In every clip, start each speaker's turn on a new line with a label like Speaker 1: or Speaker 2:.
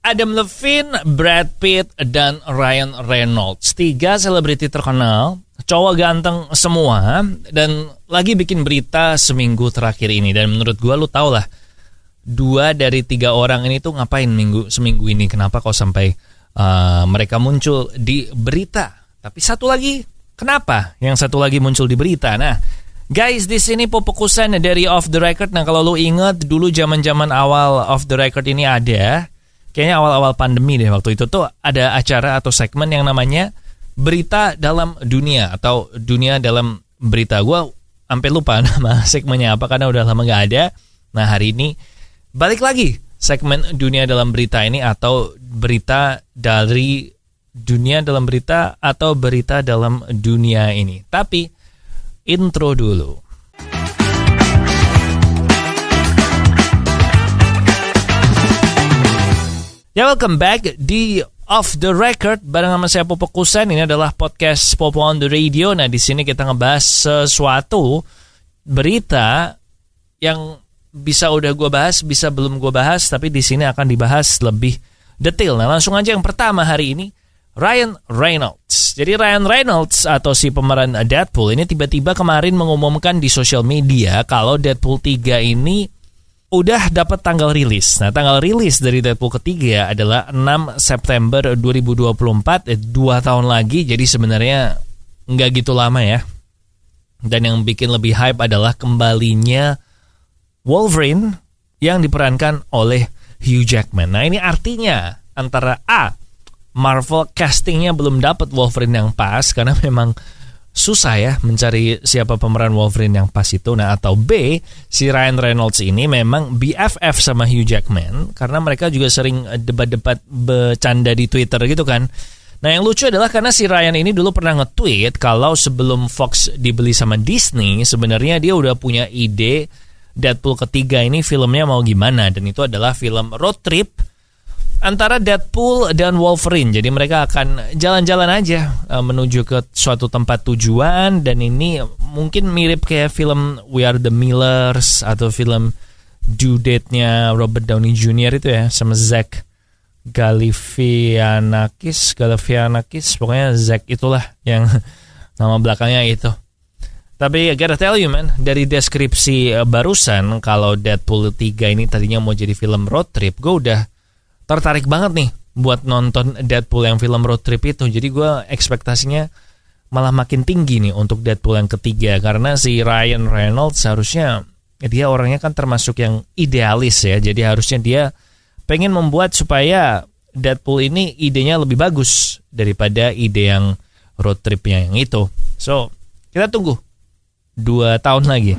Speaker 1: Adam Levine, Brad Pitt, dan Ryan Reynolds. 3 selebriti terkenal, cowok ganteng semua, dan lagi bikin berita seminggu terakhir ini. Dan menurut gue, lu tau lah, 2 dari 3 orang ini tuh ngapain seminggu ini. Kenapa kok sampai mereka muncul di berita. Tapi satu lagi, kenapa yang satu lagi muncul di berita? Nah, guys, di sini fokusan dari Off the Record. Nah, kalau lu inget dulu zaman-zaman awal Off the Record ini ada, kayaknya awal-awal pandemi deh, waktu itu tuh ada acara atau segmen yang namanya Berita Dalam Dunia atau Dunia Dalam Berita. Gue sampai lupa nama segmennya apa karena udah lama gak ada. Nah, hari ini balik lagi segmen Dunia Dalam Berita ini, atau berita dari Dunia Dalam Berita atau Berita Dalam Dunia ini. Tapi intro dulu. Ya, welcome back di Off the Record bareng sama saya Popo Kusen. Ini adalah podcast Popo on the Radio. Nah, di sini kita ngebahas sesuatu berita yang bisa udah gue bahas, bisa belum gue bahas, tapi di sini akan dibahas lebih detail. Nah, langsung aja yang pertama hari ini, Ryan Reynolds. Jadi Ryan Reynolds atau si pemeran Deadpool ini tiba-tiba kemarin mengumumkan di sosial media kalau Deadpool 3 ini udah dapat tanggal rilis. Nah, tanggal rilis dari Deadpool ketiga adalah 6 September 2024, 2 tahun lagi. Jadi sebenarnya nggak gitu lama ya. Dan yang bikin lebih hype adalah kembalinya Wolverine yang diperankan oleh Hugh Jackman. Nah, ini artinya antara A, Marvel castingnya belum dapat Wolverine yang pas karena memang susah ya mencari siapa pemeran Wolverine yang pas itu. Nah, atau B, si Ryan Reynolds ini memang BFF sama Hugh Jackman karena mereka juga sering debat-debat bercanda di Twitter gitu kan. Nah, yang lucu adalah karena si Ryan ini dulu pernah nge-tweet kalau sebelum Fox dibeli sama Disney, sebenarnya dia udah punya ide Deadpool ketiga ini filmnya mau gimana. Dan itu adalah film road trip antara Deadpool dan Wolverine. Jadi mereka akan jalan-jalan aja menuju ke suatu tempat tujuan. Dan ini mungkin mirip kayak film We Are the Millers atau film Due Date-nya Robert Downey Jr. itu ya, sama Zach Galifianakis, pokoknya Zach itulah yang nama belakangnya itu. Tapi I gotta tell you man, dari deskripsi barusan kalau Deadpool 3 ini tadinya mau jadi film road trip, gue udah tertarik banget nih buat nonton Deadpool yang film road trip itu. Jadi gue ekspektasinya malah makin tinggi nih untuk Deadpool yang ketiga. Karena si Ryan Reynolds harusnya, dia orangnya kan termasuk yang idealis ya. Jadi harusnya dia pengen membuat supaya Deadpool ini idenya lebih bagus daripada ide yang road tripnya yang itu. So, kita tunggu 2 tahun lagi.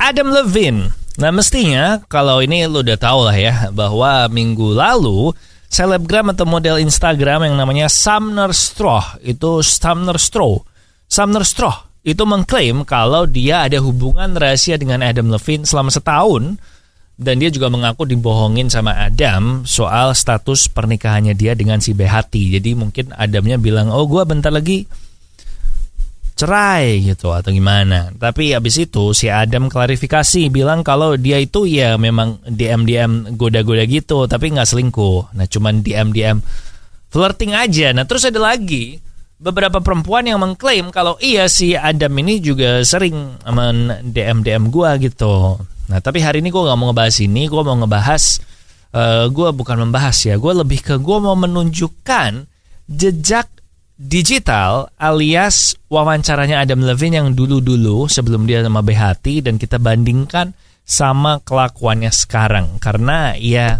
Speaker 1: Adam Levine. Nah, mestinya kalau ini lu udah tahu lah ya, bahwa minggu lalu selebgram atau model Instagram yang namanya Sumner Stroh itu mengklaim kalau dia ada hubungan rahasia dengan Adam Levine selama setahun. Dan dia juga mengaku dibohongin sama Adam soal status pernikahannya dia dengan si Behati. Jadi mungkin Adamnya bilang, oh gue bentar lagi cerai gitu atau gimana. Tapi abis itu si Adam klarifikasi bilang kalau dia itu ya memang DM goda-goda gitu, tapi gak selingkuh. Nah, cuman DM flirting aja. Nah, terus ada lagi beberapa perempuan yang mengklaim kalau iya si Adam ini juga sering DM gua gitu. Nah, tapi hari ini gue gak mau ngebahas ini. Gue mau ngebahas gue bukan membahas ya, gue lebih ke gue mau menunjukkan jejak digital alias wawancaranya Adam Levine yang dulu-dulu sebelum dia sama Behati, dan kita bandingkan sama kelakuannya sekarang. Karena ya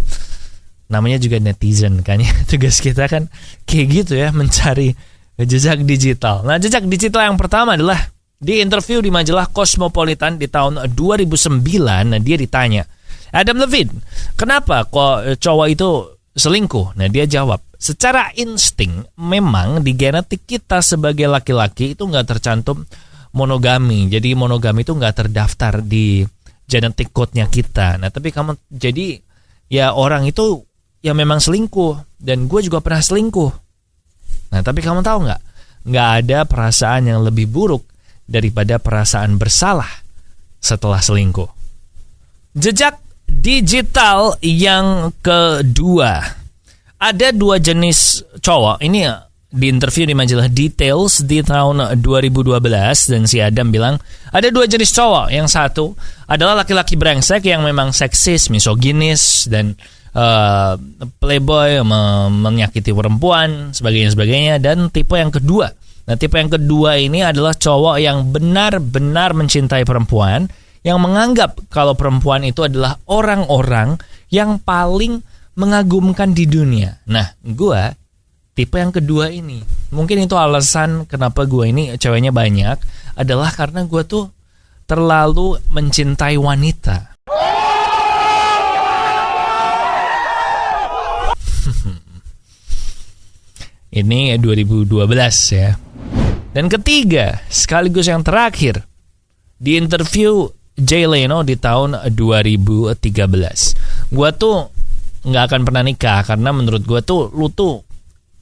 Speaker 1: namanya juga netizen kan ya, tugas kita kan kayak gitu ya, mencari jejak digital. Nah, jejak digital yang pertama adalah di interview di majalah Cosmopolitan di tahun 2009. Nah, dia ditanya, Adam Levine, kenapa kok cowok itu selingkuh? Nah, dia jawab, secara insting memang di genetik kita sebagai laki-laki itu nggak tercantum monogami. Jadi monogami itu nggak terdaftar di genetik code-nya kita. Nah, tapi kamu jadi ya orang itu ya memang selingkuh, dan gue juga pernah selingkuh. Nah, tapi kamu tahu nggak ada perasaan yang lebih buruk daripada perasaan bersalah setelah selingkuh. Jejak digital yang kedua ada 2 jenis cowok. Ini di interview di majalah Details di tahun 2012, dan si Adam bilang ada 2 jenis cowok. Yang satu adalah laki-laki brengsek yang memang seksis, misoginis, dan playboy, menyakiti perempuan, sebagainya. Dan tipe yang kedua. Nah, tipe yang kedua ini adalah cowok yang benar-benar mencintai perempuan, yang menganggap kalau perempuan itu adalah orang-orang yang paling mengagumkan di dunia. Nah, gue tipe yang kedua ini. Mungkin itu alasan kenapa gue ini ceweknya banyak, adalah karena gue tuh terlalu mencintai wanita. Ini 2012 ya. Dan ketiga, sekaligus yang terakhir, di interview Jay Leno di tahun 2013. Gue tuh nggak akan pernah nikah karena menurut gue tuh lu tuh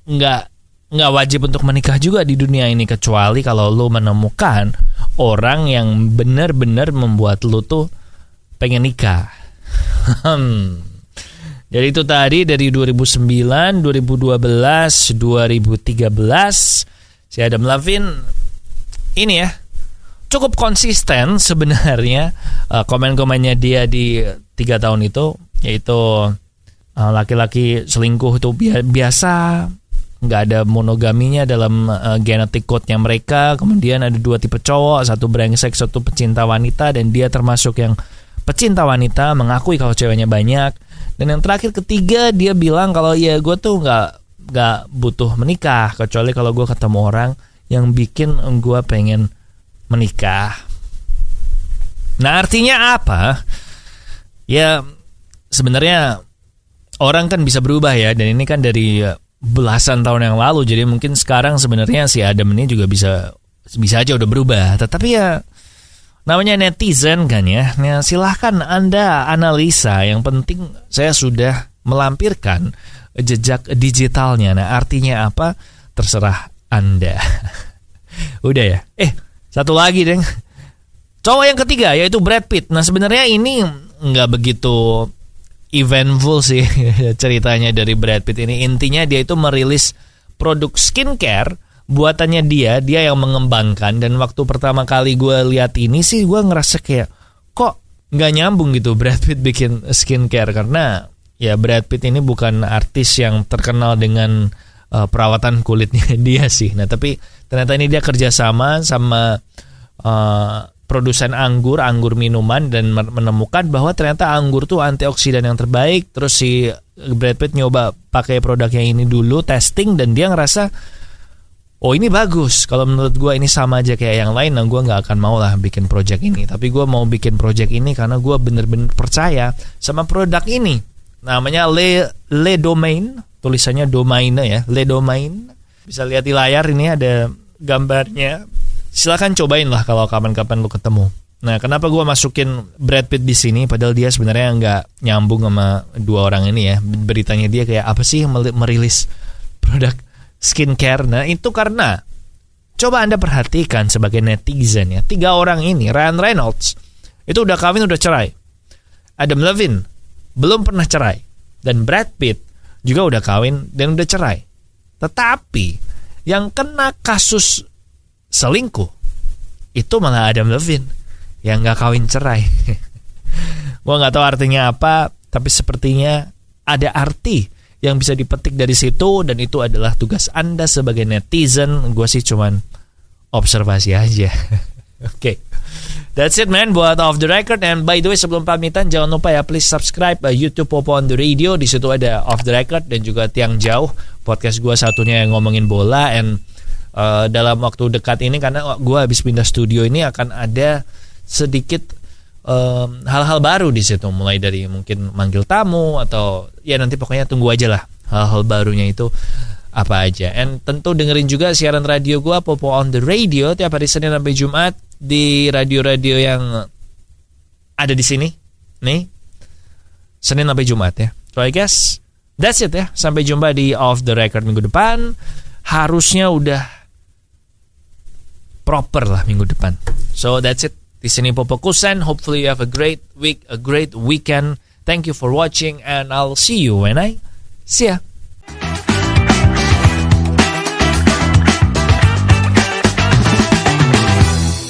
Speaker 1: nggak wajib untuk menikah juga di dunia ini, kecuali kalau lu menemukan orang yang benar-benar membuat lu tuh pengen nikah. Jadi itu tadi dari 2009, 2012, 2013 si Adam Levine ini ya cukup konsisten sebenarnya komen-komennya dia di 3 tahun itu, yaitu laki-laki selingkuh itu biasa, nggak ada monogaminya dalam genetik code-nya mereka. Kemudian ada 2 tipe cowok, satu brengsek, satu pecinta wanita, dan dia termasuk yang pecinta wanita, mengakui kalau ceweknya banyak. Dan yang terakhir ketiga, dia bilang kalau ya gue tuh nggak butuh menikah, kecuali kalau gue ketemu orang yang bikin gue pengen menikah. Nah, artinya apa? Ya sebenarnya orang kan bisa berubah ya, dan ini kan dari belasan tahun yang lalu. Jadi mungkin sekarang sebenarnya si Adam ini juga bisa aja udah berubah. Tetapi ya namanya netizen kan ya. Nah, silahkan Anda analisa. Yang penting saya sudah melampirkan jejak digitalnya. Nah, artinya apa? Terserah Anda. Udah ya. Satu lagi deh. Cowok yang ketiga yaitu Brad Pitt. Nah, sebenarnya ini nggak begitu eventful sih ceritanya dari Brad Pitt ini. Intinya dia itu merilis produk skincare buatannya dia yang mengembangkan. Dan waktu pertama kali gue lihat ini sih, gue ngerasa kayak kok nggak nyambung gitu Brad Pitt bikin skincare, karena ya Brad Pitt ini bukan artis yang terkenal dengan perawatan kulitnya dia sih. Nah, tapi ternyata ini dia kerjasama sama produsen anggur minuman, dan menemukan bahwa ternyata anggur tuh antioksidan yang terbaik. Terus si Brad Pitt nyoba pakai produknya ini dulu, testing, dan dia ngerasa oh ini bagus. Kalau menurut gue ini sama aja kayak yang lain, nah gue nggak akan mau lah bikin project ini. Tapi gue mau bikin project ini karena gue bener-bener percaya sama produk ini. Namanya Le Domain, tulisannya Domaine ya, Le Domain. Bisa lihat di layar, ini ada gambarnya. Silakan cobain lah kalau kapan-kapan lu ketemu. Nah, kenapa gue masukin Brad Pitt di sini? Padahal dia sebenarnya nggak nyambung sama 2 orang ini ya. Beritanya dia kayak apa sih merilis produk skincare? Nah, itu karena coba Anda perhatikan sebagai netizen ya. 3 orang ini, Ryan Reynolds itu udah kawin, udah cerai. Adam Levine belum pernah cerai, dan Brad Pitt juga udah kawin dan udah cerai. Tetapi yang kena kasus selingkuh itu malah Adam Levine yang nggak kawin cerai. Gue nggak tahu artinya apa, tapi sepertinya ada arti yang bisa dipetik dari situ, dan itu adalah tugas Anda sebagai netizen. Gue sih cuman observasi aja. Oke. That's it man buat Off The Record. And by the way, sebelum pamitan, jangan lupa ya, please subscribe YouTube Popo on the Radio. Di situ ada Off The Record dan juga Tiang Jauh, podcast gue satunya yang ngomongin bola. And dalam waktu dekat ini, karena gue habis pindah studio ini, akan ada sedikit hal-hal baru di situ, mulai dari mungkin manggil tamu atau ya nanti pokoknya tunggu aja lah hal-hal barunya itu apa aja. And tentu dengerin juga siaran radio gue Popo on the Radio tiap hari Senin sampai Jumat di radio-radio yang ada di sini nih, Senin sampai Jumat ya. So I guess that's it ya. Sampai jumpa di Off The Record minggu depan. Harusnya udah proper lah minggu depan. So that's it. Di sini Popo Kusen. Hopefully you have a great week, a great weekend. Thank you for watching, and I'll see you when I see ya.